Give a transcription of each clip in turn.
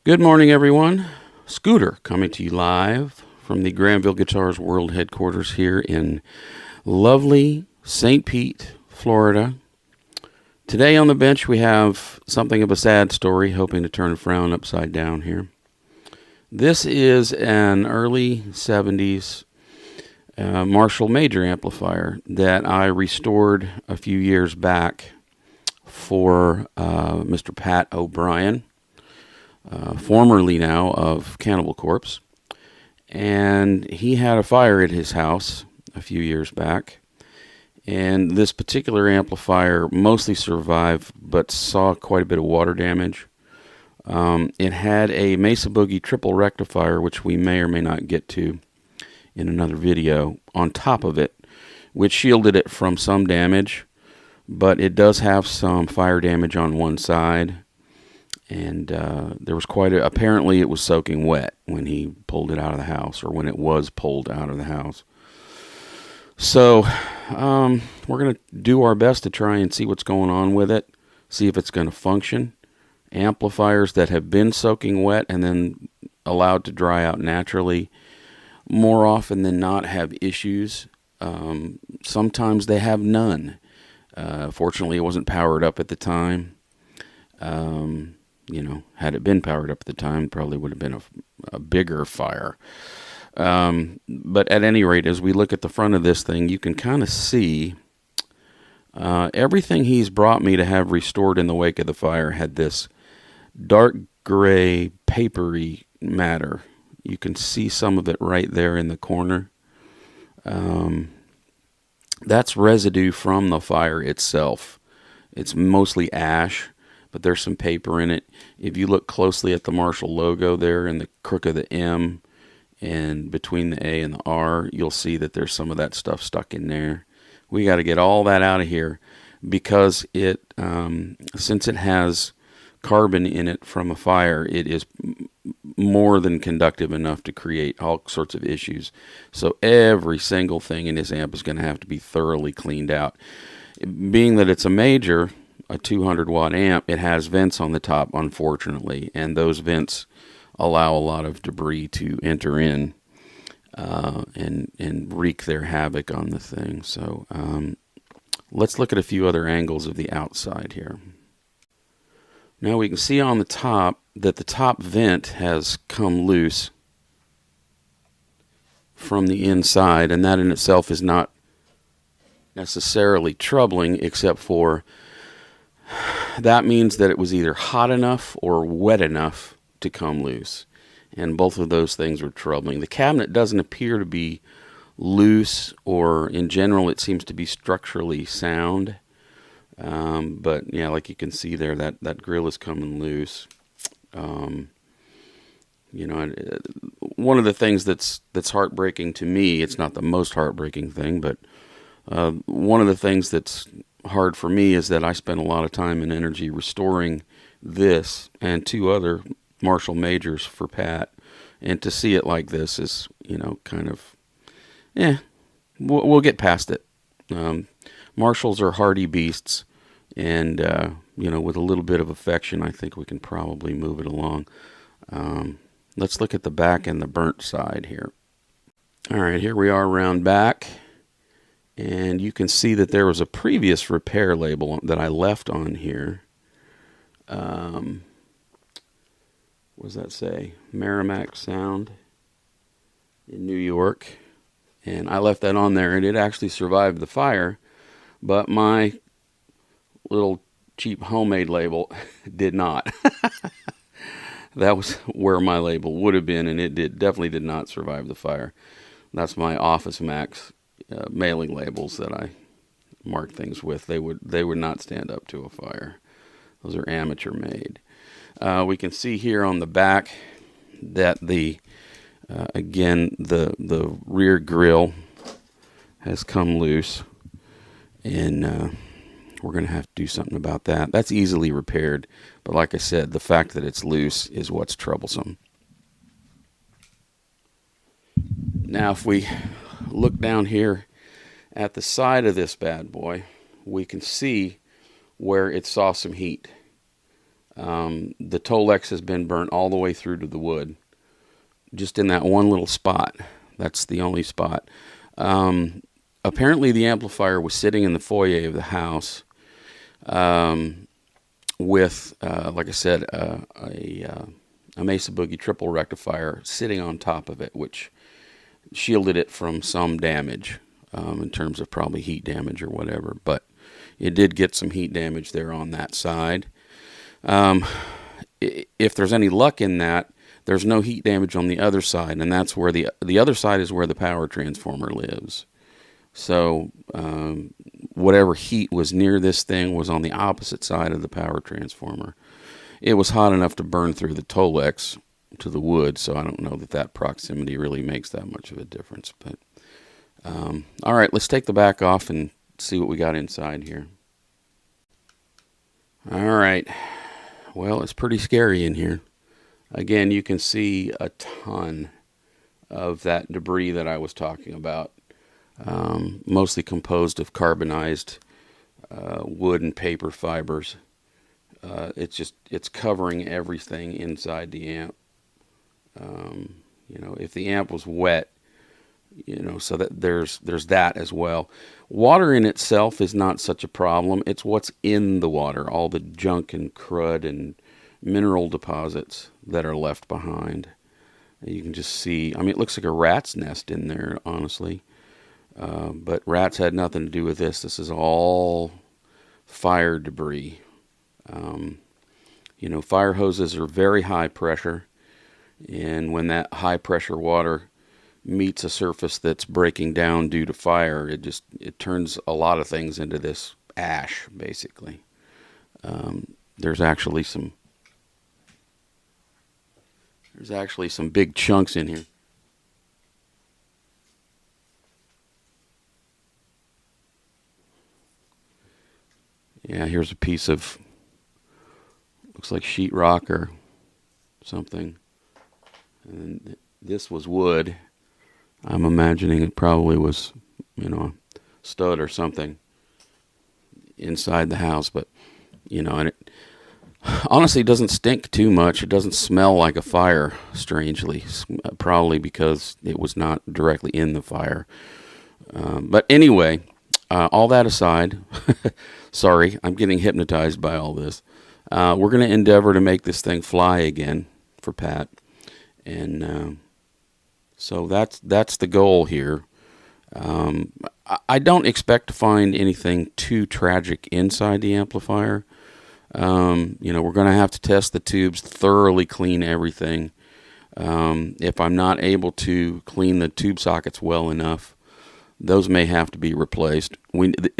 Good morning, everyone. Scooter coming to you live from the Granville Guitars World Headquarters here in lovely St. Pete, Florida. Today on the bench we have something of a sad story, hoping to turn a frown upside down here. This is an early 70s Marshall Major amplifier that I restored a few years back for Mr. Pat O'Brien. Formerly now of Cannibal Corpse, and he had a fire at his house a few years back, and this particular amplifier mostly survived but saw quite a bit of water damage. It had a Mesa Boogie triple rectifier, which we may or may not get to in another video, on top of it, which shielded it from some damage, but it does have some fire damage on one side. And there was apparently it was soaking wet when he pulled it out of the house, or when it was pulled out of the house. So we're going to do our best to try and see what's going on with it, see if it's going to function. Amplifiers that have been soaking wet and then allowed to dry out naturally, more often than not, have issues. Sometimes they have none. Fortunately, it wasn't powered up at the time. Had it been powered up at the time, probably would have been a bigger fire. But at any rate, as we look at the front of this thing, you can kind of see everything he's brought me to have restored in the wake of the fire had this dark gray papery matter. You can see some of it right there in the corner. That's residue from the fire itself. It's mostly ash, but there's some paper in it. If you look closely at the Marshall logo there in the crook of the M and between the A and the R, you'll see that there's some of that stuff stuck in there. We got to get all that out of here because since it has carbon in it from a fire, it is more than conductive enough to create all sorts of issues. So every single thing in this amp is going to have to be thoroughly cleaned out. Being that it's a major, a 200 watt amp, it has vents on the top, unfortunately, and those vents allow a lot of debris to enter in and wreak their havoc on the thing. So let's look at a few other angles of the outside here. Now we can see on the top that the top vent has come loose from the inside, and that in itself is not necessarily troubling, except for that means that it was either hot enough or wet enough to come loose. And both of those things are troubling. The cabinet doesn't appear to be loose, or in general it seems to be structurally sound. But yeah, like you can see there, that grill is coming loose. One of the things that's heartbreaking to me, it's not the most heartbreaking thing, but one of the things that's hard for me is that I spent a lot of time and energy restoring this and two other Marshall Majors for Pat, and to see it like this is, kind of, we'll get past it. Marshalls are hardy beasts, and with a little bit of affection, I think we can probably move it along. Let's look at the back and the burnt side here. All right, here we are around back. And you can see that there was a previous repair label that I left on here. What does that say? Merrimack Sound in New York. And I left that on there, and it actually survived the fire. But my little cheap homemade label did not. That was where my label would have been, and it definitely did not survive the fire. That's my Office Max mailing labels that I mark things with. They would not stand up to a fire. Those are amateur made. We can see here on the back that the rear grill has come loose, and we're going to have to do something about that. That's easily repaired, but like I said, the fact that it's loose is what's troublesome. Now, if we look down here at the side of this bad boy, we can see where it saw some heat. The Tolex has been burnt all the way through to the wood, just in that one little spot. That's the only spot. Apparently the amplifier was sitting in the foyer of the house, with, like I said, a Mesa Boogie triple rectifier sitting on top of it, which shielded it from some damage, in terms of probably heat damage or whatever. But it did get some heat damage there on that side. If there's any luck in that, there's no heat damage on the other side, and that's where the other side is where the power transformer lives. So whatever heat was near this thing was on the opposite side of the power transformer. It was hot enough to burn through the Tolex to the wood, so I don't know that proximity really makes that much of a difference. But all right, let's take the back off and see what we got inside here. All right. Well, it's pretty scary in here. Again, you can see a ton of that debris that I was talking about, mostly composed of carbonized wood and paper fibers. It's covering everything inside the amp. If the amp was wet, so that there's that as well. Water in itself is not such a problem. It's what's in the water, all the junk and crud and mineral deposits that are left behind. You can just see, it looks like a rat's nest in there, honestly. But rats had nothing to do with this. This is all fire debris. Fire hoses are very high pressure, and when that high pressure water meets a surface that's breaking down due to fire, it turns a lot of things into this ash, basically. There's actually some big chunks in here. Yeah, here's a piece of, looks like sheetrock or something. And this was wood. I'm imagining it probably was, a stud or something inside the house. But, and it honestly doesn't stink too much. It doesn't smell like a fire, strangely. Probably because it was not directly in the fire. But anyway, all that aside, sorry, I'm getting hypnotized by all this. We're going to endeavor to make this thing fly again for Pat. And so that's the goal here. I don't expect to find anything too tragic inside the amplifier. We're going to have to test the tubes, thoroughly clean everything. If I'm not able to clean the tube sockets well enough, those may have to be replaced.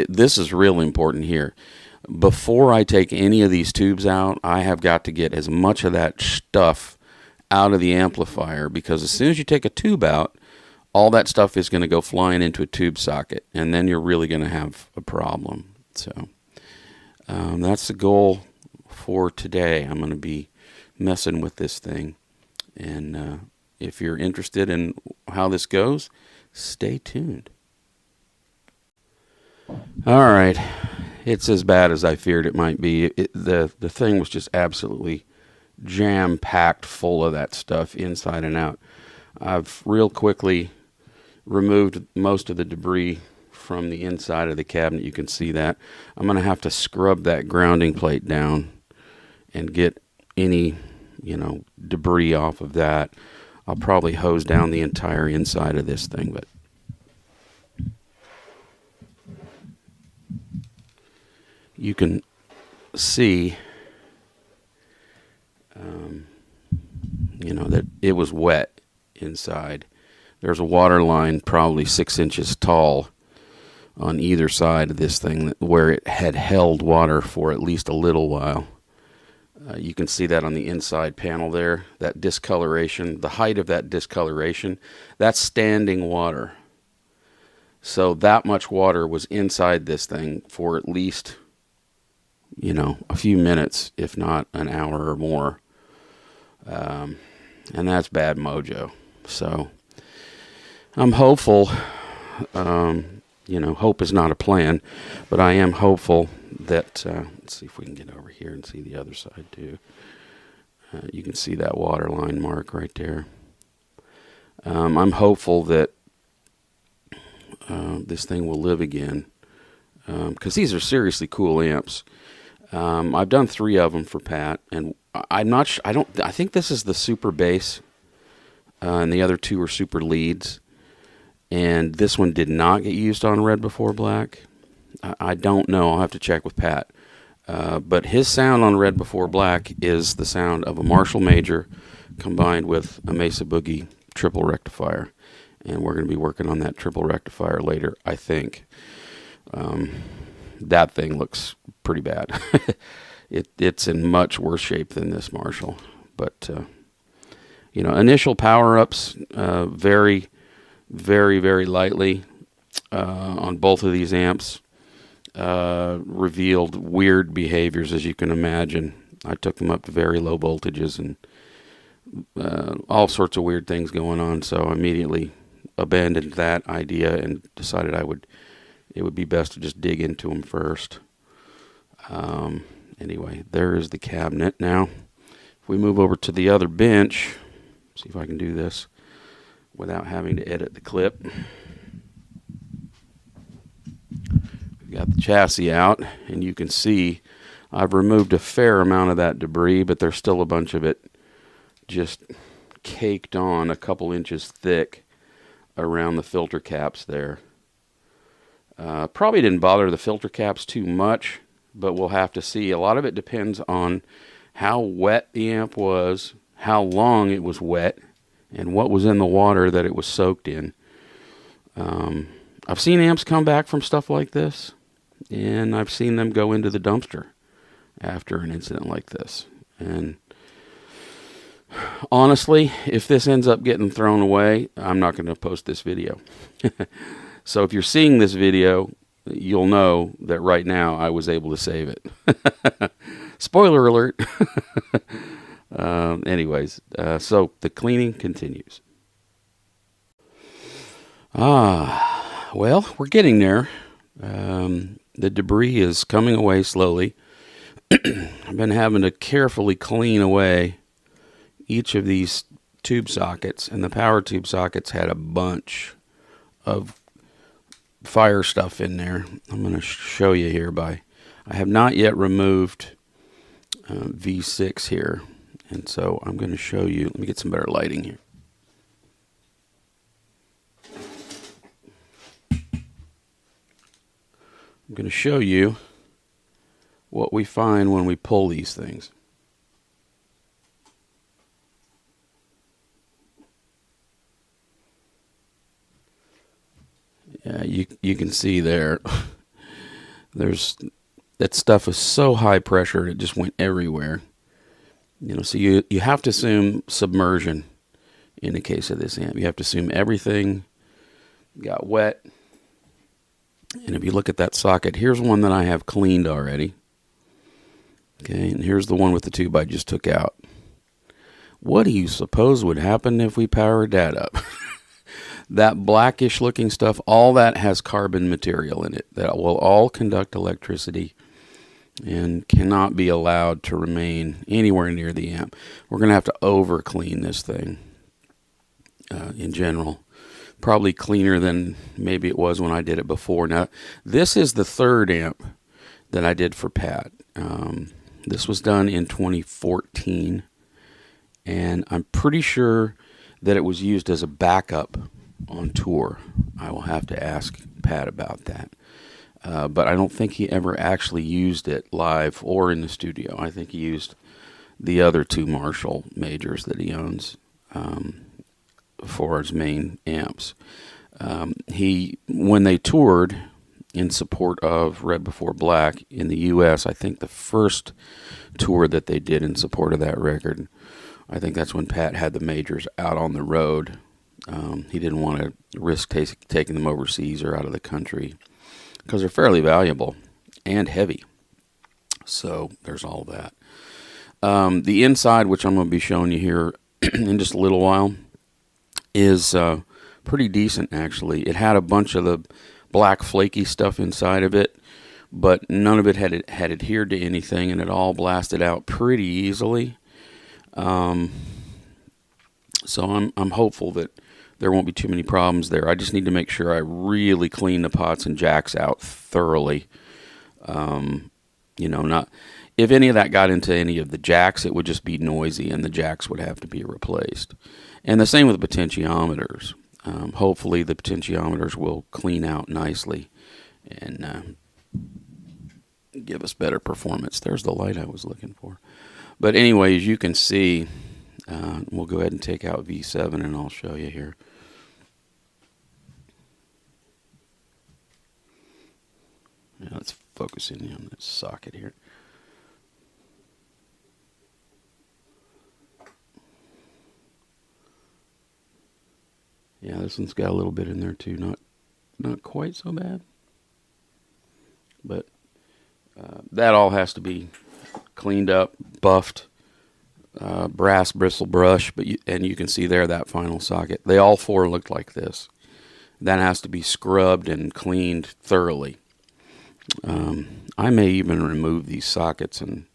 This is really important here. Before I take any of these tubes out, I have got to get as much of that stuff out of the amplifier, because as soon as you take a tube out, all that stuff is going to go flying into a tube socket, and then you're really going to have a problem. So that's the goal for today. I'm going to be messing with this thing, and if you're interested in how this goes, stay tuned. All right, it's as bad as I feared it might be. The thing was just absolutely jam-packed full of that stuff inside and out. I've real quickly removed most of the debris from the inside of the cabinet. You can see that. I'm going to have to scrub that grounding plate down and get any, debris off of that. I'll probably hose down the entire inside of this thing, but you can see that it was wet inside. There's a water line probably 6 inches tall on either side of this thing where it had held water for at least a little while. You can see that on the inside panel there, that discoloration, the height of that discoloration, that's standing water. So that much water was inside this thing for at least, a few minutes, if not an hour or more. And that's bad mojo. So I'm hopeful hope is not a plan, but I am hopeful that, let's see if we can get over here and see the other side too. You can see that water line mark right there. I'm hopeful that this thing will live again, because these are seriously cool amps. I've done 3 of them for Pat, and I'm not. I think this is the super bass, and the other 2 are super leads. And this one did not get used on Red Before Black. I don't know. I'll have to check with Pat. But his sound on Red Before Black is the sound of a Marshall Major combined with a Mesa Boogie triple rectifier. And we're going to be working on that triple rectifier later, I think. That thing looks pretty bad. It's in much worse shape than this Marshall. But, initial power-ups, very, very lightly on both of these amps. Revealed weird behaviors, as you can imagine. I took them up to very low voltages and all sorts of weird things going on, so I immediately abandoned that idea and decided it would be best to just dig into them first. Anyway, there is the cabinet. Now, if we move over to the other bench, see if I can do this without having to edit the clip. We've got the chassis out, and you can see I've removed a fair amount of that debris, but there's still a bunch of it just caked on a couple inches thick around the filter caps there. Probably didn't bother the filter caps too much, but we'll have to see. A lot of it depends on how wet the amp was, how long it was wet, and what was in the water that it was soaked in. I've seen amps come back from stuff like this, and I've seen them go into the dumpster after an incident like this. And honestly, if this ends up getting thrown away, I'm not going to post this video. So if you're seeing this video, you'll know that right now I was able to save it. Spoiler alert. Anyways, so the cleaning continues. Well, we're getting there. The debris is coming away slowly. I've been having to carefully clean away each of these tube sockets, and the power tube sockets had a bunch of fire stuff in there. I'm going to show you here I have not yet removed V6 here, and so I'm going to show you. Let me get some better lighting here. I'm going to show you what we find when we pull these things. Yeah, you can see there. That stuff is so high pressure it just went everywhere. So you have to assume submersion in the case of this amp. You have to assume everything got wet. And if you look at that socket, here's one that I have cleaned already. Okay, and here's the one with the tube I just took out. What do you suppose would happen if we powered that up? That blackish looking stuff, all that has carbon material in it that will all conduct electricity and cannot be allowed to remain anywhere near the amp. We're going to have to over clean this thing in general. Probably cleaner than maybe it was when I did it before. Now, this is the third amp that I did for Pat. This was done in 2014, and I'm pretty sure that it was used as a backup on tour. I will have to ask Pat about that. But I don't think he ever actually used it live or in the studio. I think he used the other 2 Marshall Majors that he owns for his main amps. When they toured in support of Red Before Black in the U.S., I think the first tour that they did in support of that record, I think that's when Pat had the Majors out on the road. He didn't want to risk taking them overseas or out of the country because they're fairly valuable and heavy. So there's all that. The inside, which I'm going to be showing you here in just a little while, is pretty decent, actually. It had a bunch of the black flaky stuff inside of it, but none of it had adhered to anything, and it all blasted out pretty easily. So I'm hopeful that there won't be too many problems there. I just need to make sure I really clean the pots and jacks out thoroughly. Not if any of that got into any of the jacks, it would just be noisy, and the jacks would have to be replaced. And the same with the potentiometers. Hopefully the potentiometers will clean out nicely and give us better performance. There's the light I was looking for. But anyway, as you can see, we'll go ahead and take out V7 and I'll show you here. Yeah, let's focus in on this socket here. Yeah, this one's got a little bit in there too. Not quite so bad. But that all has to be cleaned up, buffed, brass bristle brush. And you can see there that final socket. They all four looked like this. That has to be scrubbed and cleaned thoroughly. I may even remove these sockets and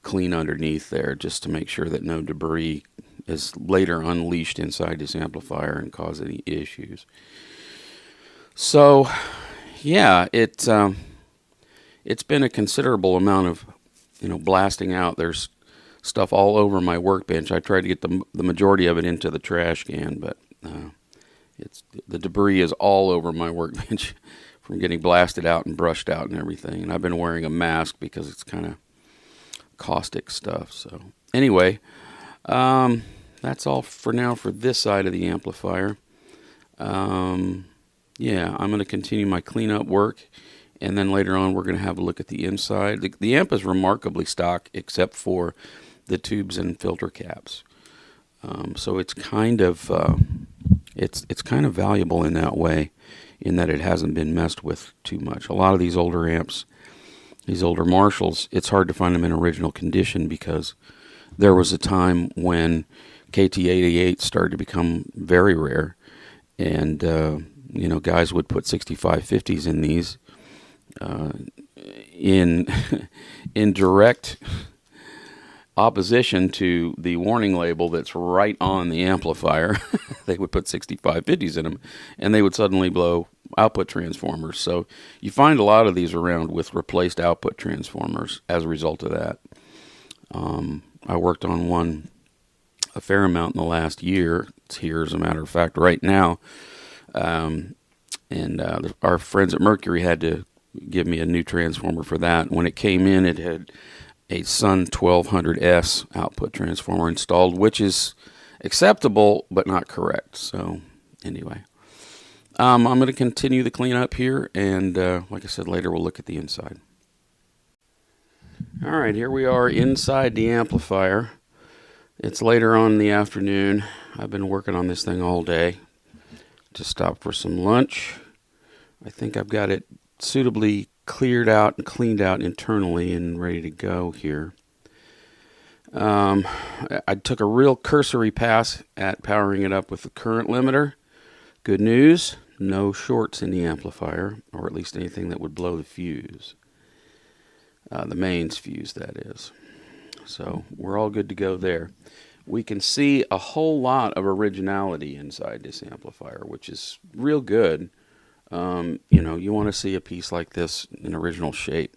clean underneath there just to make sure that no debris is later unleashed inside this amplifier and cause any issues. So, yeah, it's been a considerable amount of, blasting out. There's stuff all over my workbench. I tried to get the majority of it into the trash can, but the debris is all over my workbench from getting blasted out and brushed out and everything. And I've been wearing a mask because it's kind of caustic stuff. So anyway, that's all for now for this side of the amplifier. Yeah, I'm going to continue my cleanup work, and then later on we're going to have a look at the inside. The amp is remarkably stock except for the tubes and filter caps. So it's kind of it's kind of valuable in that way, in that it hasn't been messed with too much. A lot of these older amps, these older Marshalls, it's hard to find them in original condition because there was a time when KT88 started to become very rare, and guys would put 6550s in these in direct opposition to the warning label that's right on the amplifier. They would put 6550s in them, and they would suddenly blow output transformers. So you find a lot of these around with replaced output transformers as a result of that. I worked on one a fair amount in the last year. It's here, as a matter of fact, right now. Our friends at Mercury had to give me a new transformer for that. When it came in, it had a Sun 1200S output transformer installed, which is acceptable but not correct. So anyway, I'm going to continue the cleanup here, and like I said, later we'll look at the inside. All right, here we are inside the amplifier. It's later on in the afternoon. I've been working on this thing all day. Just stopped for some lunch. I think I've got it suitably cleared out and cleaned out internally and ready to go here. I took a real cursory pass at powering it up with the current limiter. Good news, no shorts in the amplifier, or at least anything that would blow the fuse. The mains fuse, that is. So we're all good to go there. We can see a whole lot of originality inside this amplifier, which is real good. You want to see a piece like this in original shape.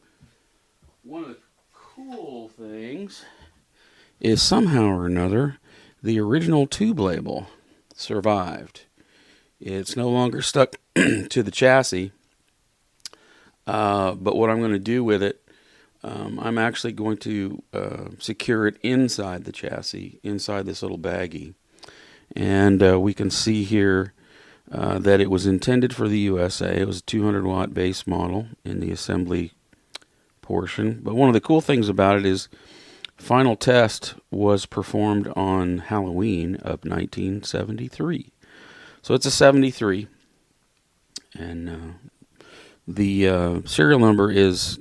One of the cool things is somehow or another, the original tube label survived. It's no longer stuck to the chassis. But what I'm going to do with it, I'm actually going to secure it inside the chassis, inside this little baggie. And we can see here that it was intended for the USA. It was a 200 watt base model in the assembly portion. But one of the cool things about it is final test was performed on Halloween of 1973. So it's a 73. And the serial number it's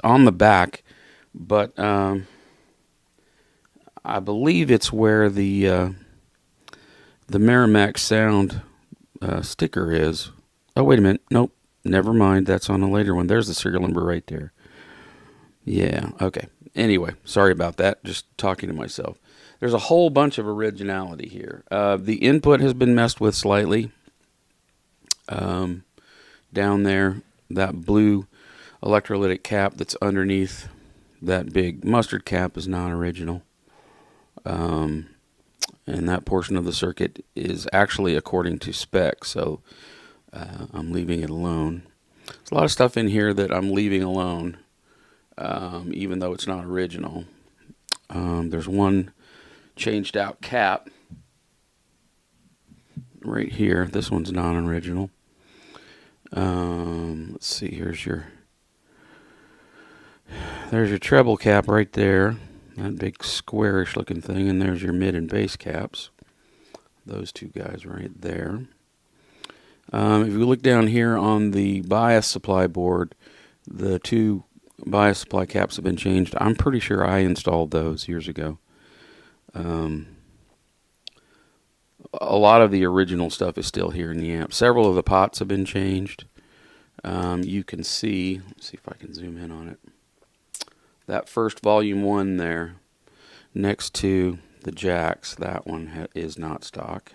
on the back, but I believe it's where the Merrimack Sound sticker is. Oh, wait a minute. Nope. never mind. That's on a later one. There's the serial number right there. Yeah, okay. Anyway, sorry about that. Just talking to myself. There's a whole bunch of originality here. The input has been messed with slightly. Down there, that blue electrolytic cap that's underneath that big mustard cap is not original. And that portion of the circuit is actually according to spec, so I'm leaving it alone. There's a lot of stuff in here that I'm leaving alone, even though it's not original. There's one changed out cap right here. This one's non-original. Let's see, there's your treble cap right there, that big squarish looking thing, and there's your mid and bass caps, those two guys right there. If you look down here on the bias supply board, the two bias supply caps have been changed. I'm pretty sure I installed those years ago. A lot of the original stuff is still here in the amp. Several of the pots have been changed. You can see, let's see if I can zoom in on it. That first volume 1 there, next to the jacks, that one is not stock.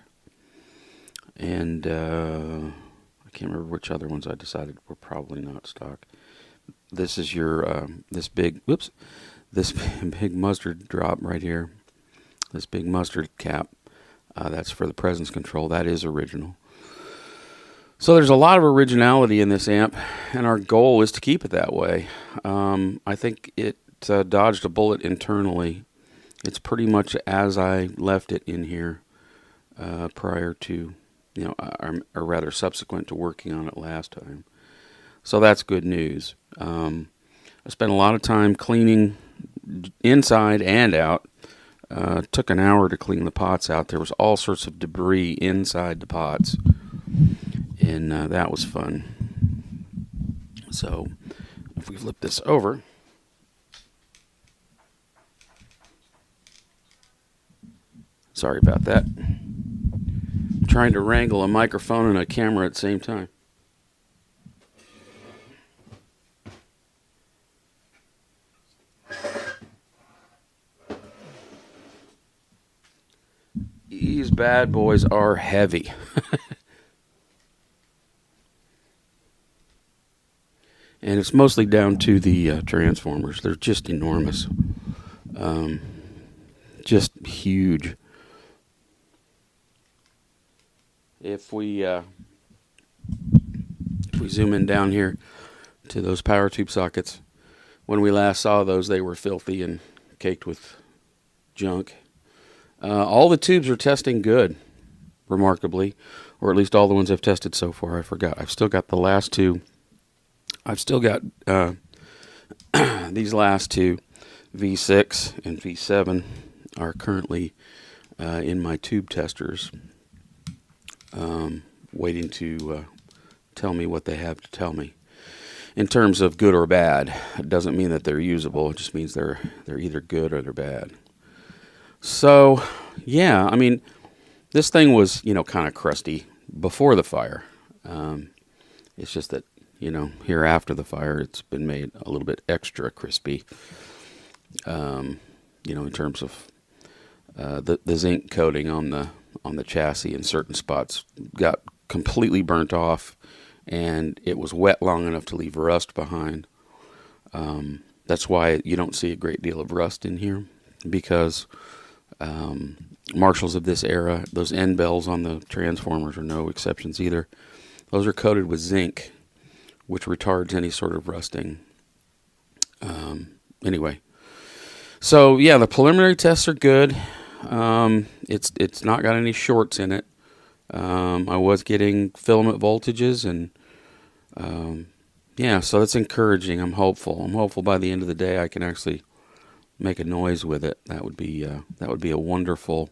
And I can't remember which other ones I decided were probably not stock. This is your this big mustard drop right here. This big mustard cap. That's for the presence control. That is original. So there's a lot of originality in this amp, and our goal is to keep it that way. I think it dodged a bullet internally. It's pretty much as I left it in here prior to, or rather subsequent to working on it last time. So that's good news. I spent a lot of time cleaning inside and out. Took an hour to clean the pots out. There was all sorts of debris inside the pots, and that was fun. So if we flip this over, sorry about that. I'm trying to wrangle a microphone and a camera at the same time. These bad boys are heavy. And it's mostly down to the transformers. They're just enormous. Just huge. If we zoom in down here to those power tube sockets, when we last saw those, they were filthy and caked with junk. All the tubes are testing good, remarkably, or at least all the ones I've tested so far. I forgot. I've still got the last two. I've still got these last two, V6 and V7, are currently in my tube testers, waiting to tell me what they have to tell me. In terms of good or bad, it doesn't mean that they're usable. It just means they're either good or they're bad. So, yeah, I mean, this thing was, kind of crusty before the fire. It's just that, here after the fire, it's been made a little bit extra crispy, in terms of the zinc coating on the chassis in certain spots got completely burnt off, and it was wet long enough to leave rust behind. That's why you don't see a great deal of rust in here, because Marshalls of this era, those end bells on the transformers are no exceptions either. Those are coated with zinc, which retards any sort of rusting. Anyway, so yeah, the preliminary tests are good. It's not got any shorts in it. I was getting filament voltages, and so that's encouraging. I'm hopeful. I'm hopeful by the end of the day I can actually make a noise with it. That would be a wonderful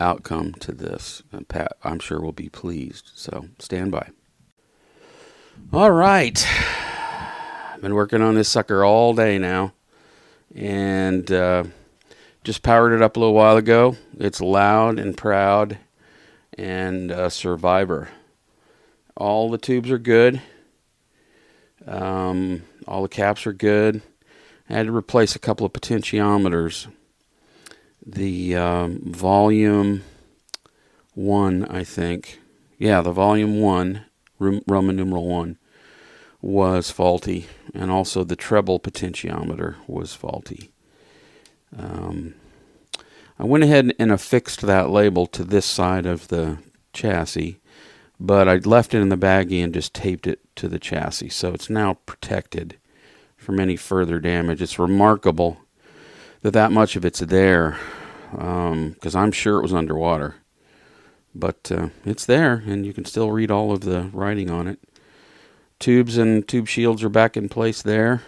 outcome to this. And Pat, I'm sure, will be pleased. So stand by. All right, I've been working on this sucker all day now, and just powered it up a little while ago. It's loud and proud and a survivor. All the tubes are good. All the caps are good. I had to replace a couple of potentiometers. The volume 1, I think. Yeah, the volume 1, Roman numeral 1, was faulty. And also the treble potentiometer was faulty. I went ahead and affixed that label to this side of the chassis, but I left it in the baggie and just taped it to the chassis. So it's now protected from any further damage. It's remarkable that much of it's there, because I'm sure it was underwater. But it's there, and you can still read all of the writing on it. Tubes and tube shields are back in place there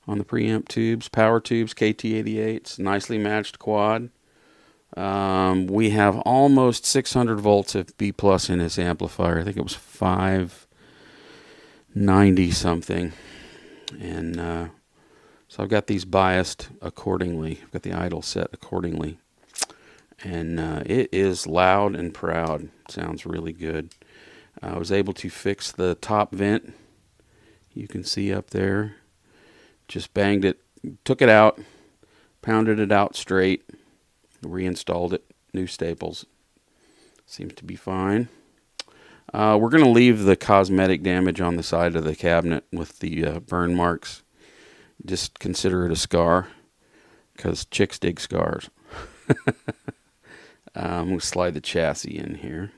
on the preamp tubes. Power tubes, KT88s, nicely matched quad. We have almost 600 volts of B plus in this amplifier. I think it was 590 something. And so I've got these biased accordingly. I've got the idle set accordingly. And it is loud and proud. Sounds really good. I was able to fix the top vent. You can see up there. Just banged it, took it out, pounded it out straight, reinstalled it, new staples. Seems to be fine. We're going to leave the cosmetic damage on the side of the cabinet with the burn marks. Just consider it a scar, because chicks dig scars. We'll slide the chassis in here.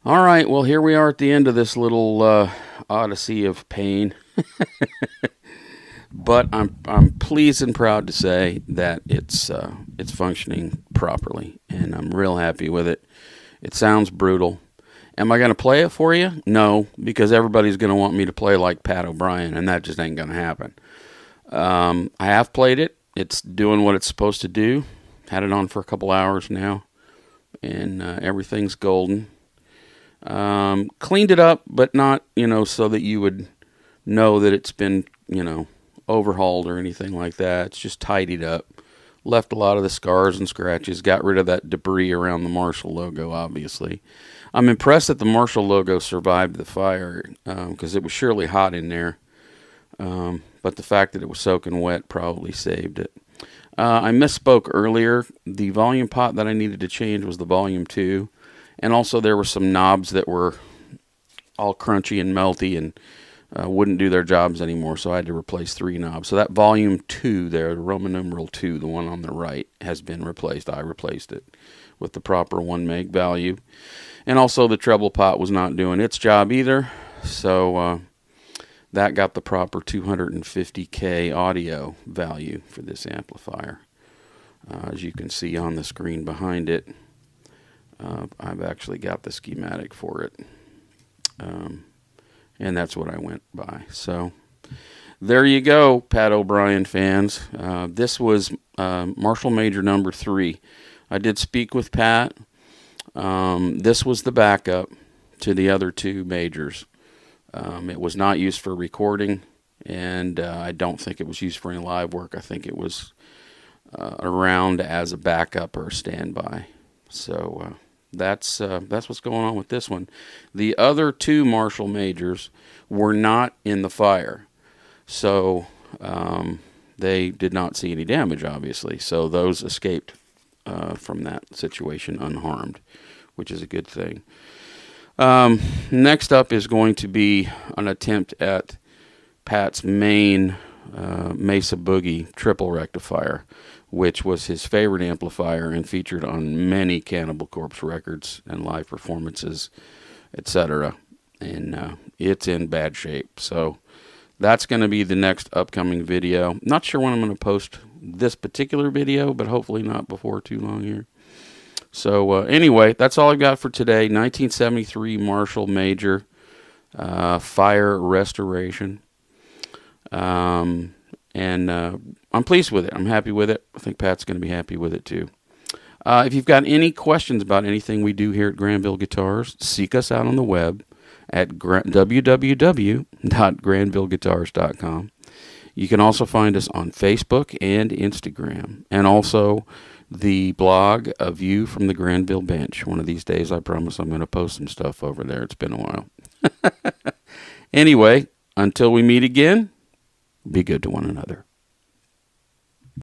All right, well, here we are at the end of this little odyssey of pain. But I'm pleased and proud to say that it's functioning properly, and I'm real happy with it. It sounds brutal. Am I going to play it for you? No, because everybody's going to want me to play like Pat O'Brien, and that just ain't going to happen. I have played it. It's doing what it's supposed to do. Had it on for a couple hours now, and everything's golden. Cleaned it up, but not, so that you would know that it's been, overhauled or anything like that. It's just tidied up. Left a lot of the scars and scratches. Got rid of that debris around the Marshall logo, obviously. I'm impressed that the Marshall logo survived the fire, because it was surely hot in there. But the fact that it was soaking wet probably saved it. I misspoke earlier. The volume pot that I needed to change was the volume 2. And also there were some knobs that were all crunchy and melty and wouldn't do their jobs anymore, so I had to replace 3 knobs. So that volume 2 there, the Roman numeral 2, the one on the right, has been replaced. I replaced it with the proper 1 meg value. And also the treble pot was not doing its job either, so that got the proper 250K audio value for this amplifier. As you can see on the screen behind it, I've actually got the schematic for it. And that's what I went by. So there you go, Pat O'Brien fans. This was Marshall Major number 3. I did speak with Pat. This was the backup to the other 2 majors. It was not used for recording, and I don't think it was used for any live work. I think it was around as a backup or a standby. So that's what's going on with this one. The other 2 Marshall majors were not in the fire, so they did not see any damage, obviously. So those escaped from that situation unharmed, which is a good thing. Next up is going to be an attempt at Pat's main Mesa Boogie triple rectifier, which was his favorite amplifier and featured on many Cannibal Corpse records and live performances, etc. And it's in bad shape. So that's going to be the next upcoming video. Not sure when I'm going to post this particular video, but hopefully not before too long here. So anyway, that's all I've got for today. 1973 Marshall Major fire restoration. And I'm pleased with it. I'm happy with it. I think Pat's going to be happy with it too. If you've got any questions about anything we do here at Granville Guitars, seek us out on the web at www.granvilleguitars.com. You can also find us on Facebook and Instagram, and also the blog, A View from the Granville Bench. One of these days, I promise I'm going to post some stuff over there. It's been a while. Anyway, until we meet again, be good to one another.